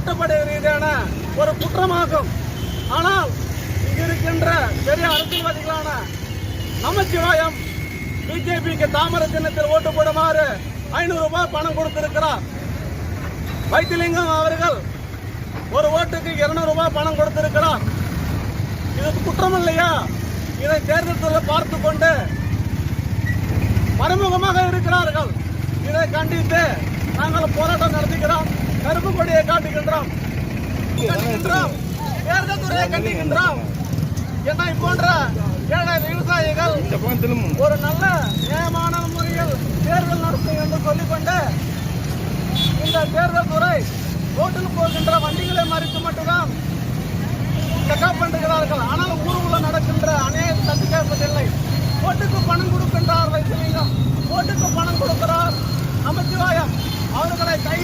சட்டப்படி ரீதியான ஒரு குற்றமாகும். ஆனால் இங்கு இருக்கின்ற பெரிய அரசியல்வாதிகளான நமச்சிவாயம் பிஜேபிக்கு தாமரை சின்னத்தில் ஓட்டு போடுமாறு 500 ரூபாய் பணம் கொடுத்திருக்கிறார். வைத்திலிங்கம் அவர்கள் ஒரு ஓட்டுக்கு 200 ரூபாய் பணம் கொடுத்திருக்கிறார். இது குற்றம் இல்லையா? இதை தேர்தல் பார்த்து கொண்டு மறைமுகமாக இருக்கிறார்கள். இதை கண்டித்து நாங்கள் போராட்டம் நடத்துகிறோம். கருப்பு கொடியை காட்டுகின்றோம். தேர்தல் துறையை கண்டிக்கின்றோம். என்னை போன்ற ஏழை விவசாயிகள் ஒரு நல்ல நியாயமான முறையில் தேர்தல் நடத்தும் என்று சொல்லிக்கொண்டு இந்த தேர்தல் துறை ரோட்டில் போகின்ற வண்டிகளை மறித்து மட்டும்தான் செக்அப் பண்ணுகிறார்கள். ஆனால் ஊருக்குள்ள நடக்கின்ற அநேக தட்டு கேட்பதில்லை. ஓட்டுக்கு பணம் கொடுக்கின்றார் வைத்திலிங்கம், ஓட்டுக்கு பணம் கொடுக்கிறார் நமச்சிவாயம். அவர்களை கைது